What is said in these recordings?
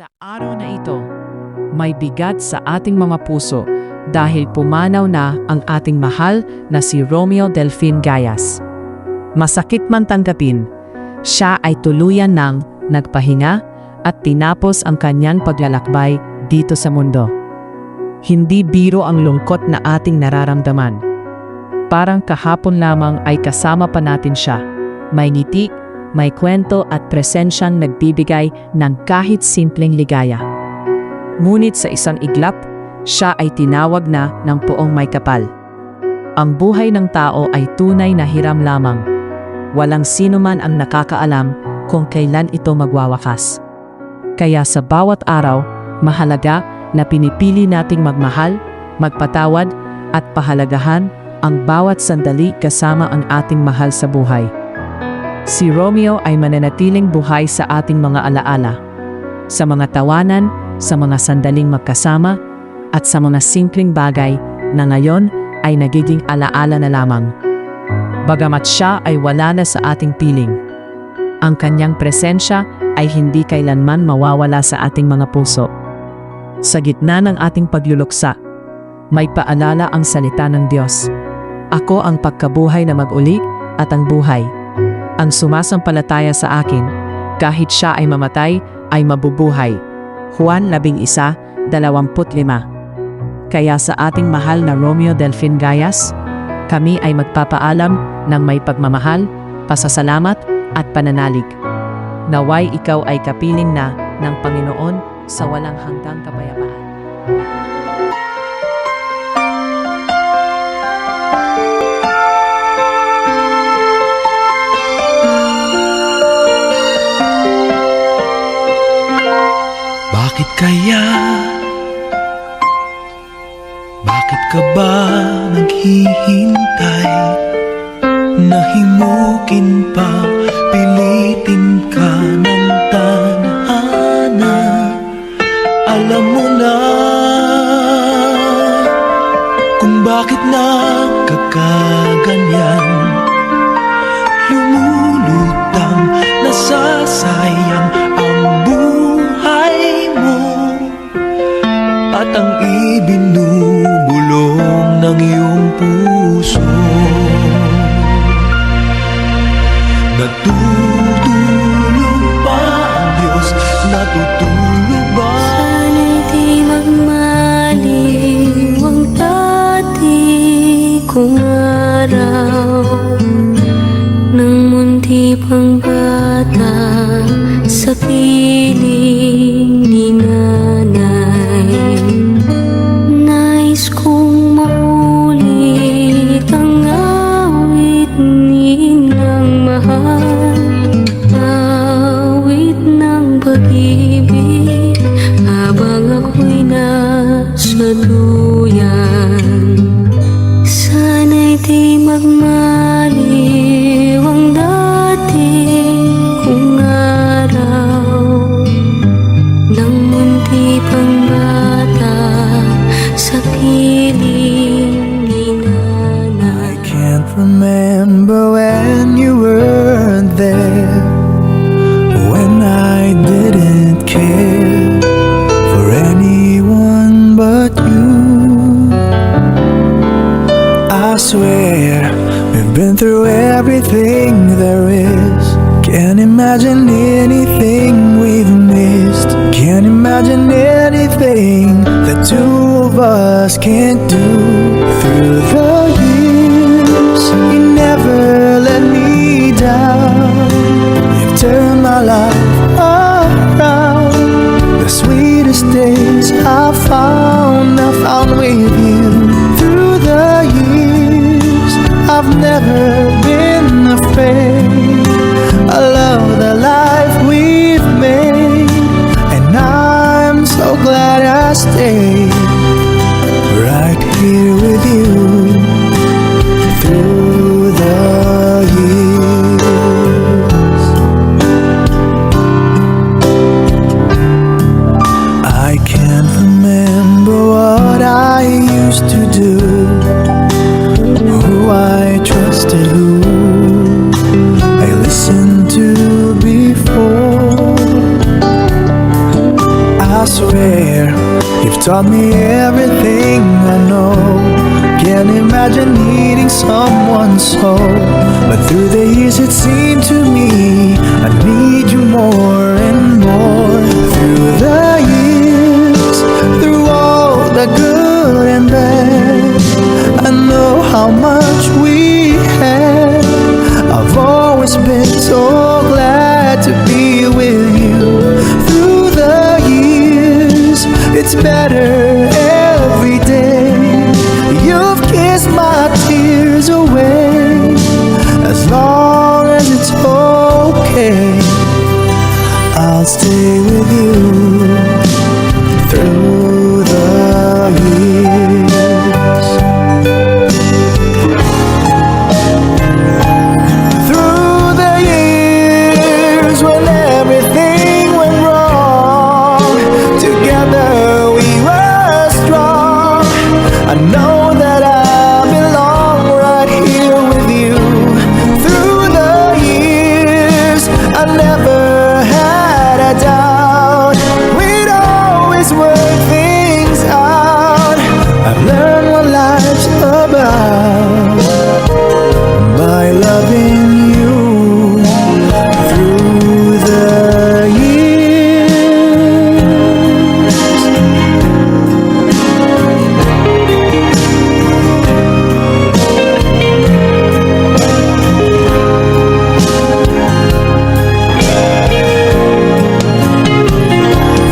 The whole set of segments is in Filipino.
Sa araw na ito, may bigat sa ating mga puso dahil pumanaw na ang ating mahal na si Romeo Delfin Gayas. Masakit man tanggapin, siya ay tuluyan ng nagpahinga at tinapos ang kanyang paglalakbay dito sa mundo. Hindi biro ang lungkot na ating nararamdaman. Parang kahapon lamang ay kasama pa natin siya. May ngiti, may kwento at presensyang nagbibigay ng kahit simpleng ligaya. Ngunit sa isang iglap, siya ay tinawag na ng poong may kapal. Ang buhay ng tao ay tunay na hiram lamang. Walang sino man ang nakakaalam kung kailan ito magwawakas. Kaya sa bawat araw, mahalaga na pinipili nating magmahal, magpatawad at pahalagahan ang bawat sandali kasama ang ating mahal sa buhay. Si Romeo ay mananatiling buhay sa ating mga alaala, sa mga tawanan, sa mga sandaling magkasama, at sa mga simpleng bagay na ngayon ay nagiging alaala na lamang. Bagamat siya ay wala na sa ating piling, ang kanyang presensya ay hindi kailanman mawawala sa ating mga puso. Sa gitna ng ating pagluluksa, may paalala ang salita ng Diyos. Ako ang pagkabuhay na mag-uli at ang buhay. Ang sumasampalataya sa akin, kahit siya ay mamatay, ay mabubuhay. Juan 11:25. Kaya sa ating mahal na Romeo Delfin Gayas, kami ay magpapaalam ng may pagmamahal, pasasalamat at pananalig. Naway ikaw ay kapiling na ng Panginoon sa walang hanggang kapayapaan. Bakit kaya? Bakit ka ba naghihintay? Nahimukin pa, pilitin ka ng tadhana. Alam mo na kung bakit nagkakaganyan. Lumulutang, nasasayang ang buhay mo at ang ibinubulong ng iyong puso. Natutulog ba ang Diyos? Natutulog ba? Sana'y di magmaliw ang dati kong araw nang munti pang bata sa piling ni nanay. Nais kong maulit ang awit ninang mahal, awit ng pag-ibig habang ako'y nasa duyan. Sana'y di magmaliw ang dating kong araw nang munti pang bata sa piling ni nanay. I can't remember when you weren't there, when I didn't care for anyone but you. I swear we've been through everything there is. Can't imagine anything we've missed. Can't imagine anything the two of us can't do. Through the years, you never let me down. You've turned my life around. The sweetest days I found with you. Through the years, I've never been afraid. I love the life we've made, and I'm so glad I stayed right here with you. Through the years, I can't remember what I used to do, who I trusted, who I listened to before. I swear you've taught me everything I know. Can't imagine needing someone so, but through the years it seemed to me I need you more and more. Through the years, through all the good and bad, I know how much we had. I've always been so glad to be with you. Through the years, it's better every day. You've kissed my tears away. As long as it's okay, I'll stay with you through the years. Through the years when everything went wrong, together we were strong. I know that I belong right here with you. Through the years, I never had a doubt. We'd always work things out. I've learned what life's about by loving you through the years.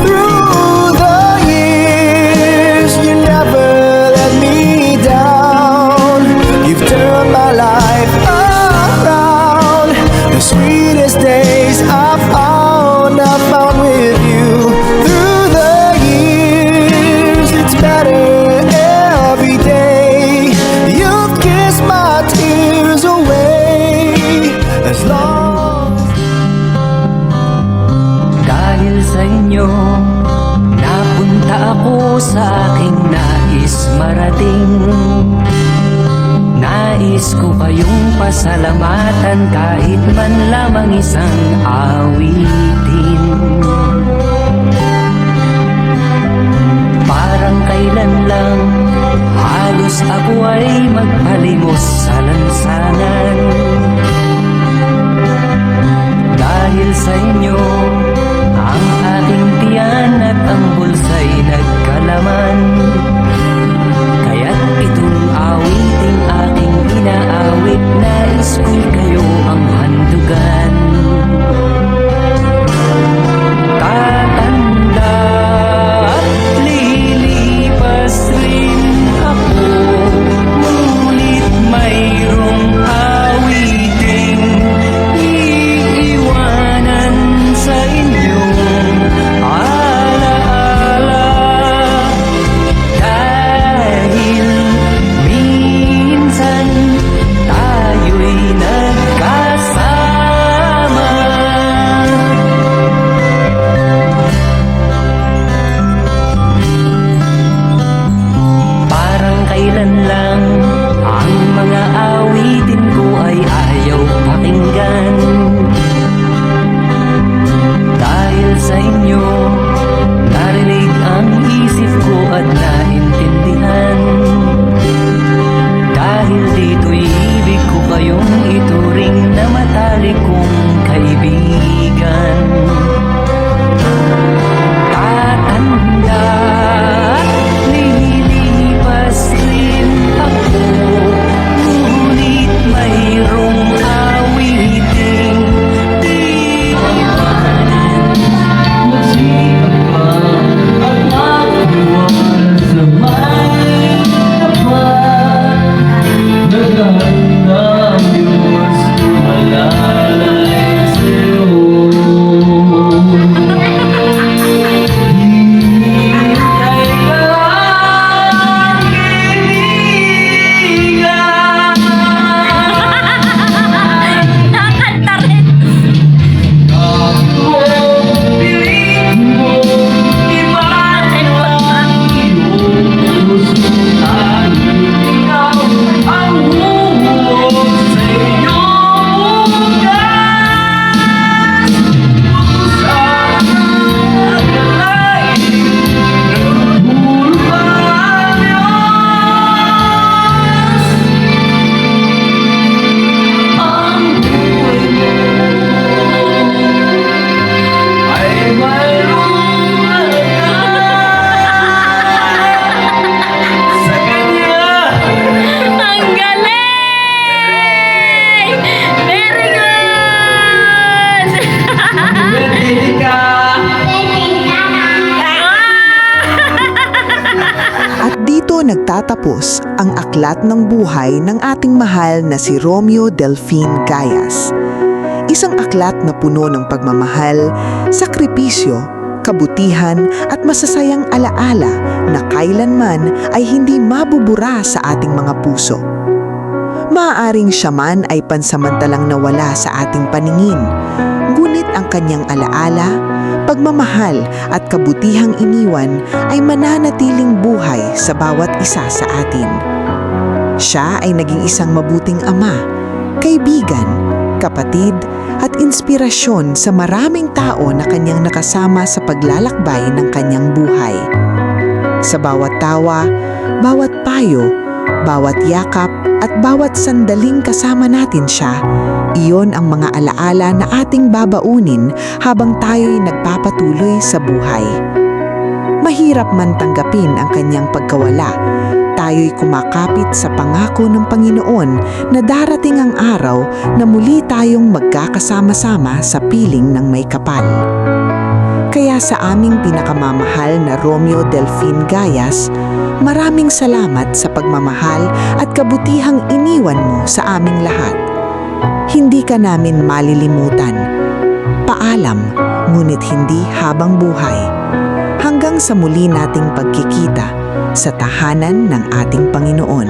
Through the years, you never let me down. You've turned my life around. The sweetest days I found with you. Through the years, it's better every day. You've kissed my tears away. As long Dahil sa inyo, napunta ako sa aking nais marating. Nais ko kayong pasalamatan kahit man lamang isang awitin. Parang kailan lang, halos ako ay magpalimos sa lansangan. Dahil sa inyo, ang aking tiyan at ang bulsa'y nagkalaman. Kaya't itong awiting aking inaawit, nais ko'y kayo ang handugan. nagtatapos ang aklat ng buhay ng ating mahal na si Romeo Delfin Gayas. Isang aklat na puno ng pagmamahal, sakripisyo, kabutihan at masasayang alaala na kailanman ay hindi mabubura sa ating mga puso. Maaaring siya man ay pansamantalang nawala sa ating paningin, ngunit ang kanyang alaala, pagmamahal at kabutihang iniwan ay mananatiling buhay sa bawat isa sa atin. Siya ay naging isang mabuting ama, kaibigan, kapatid at inspirasyon sa maraming tao na kanyang nakasama sa paglalakbay ng kanyang buhay. Sa bawat tawa, bawat payo, bawat yakap at bawat sandaling kasama natin siya, iyon ang mga alaala na ating babaunin habang tayo'y nagpapatuloy sa buhay. Mahirap man tanggapin ang kanyang pagkawala, tayo'y kumakapit sa pangako ng Panginoon na darating ang araw na muli tayong magkakasama-sama sa piling ng may kapal. Kaya sa aming pinakamamahal na Romeo Delfin Gayas, maraming salamat sa pagmamahal at kabutihang iniwan mo sa aming lahat. Hindi ka namin malilimutan. Paalam, ngunit hindi habang buhay. Hanggang sa muli nating pagkikita sa tahanan ng ating Panginoon.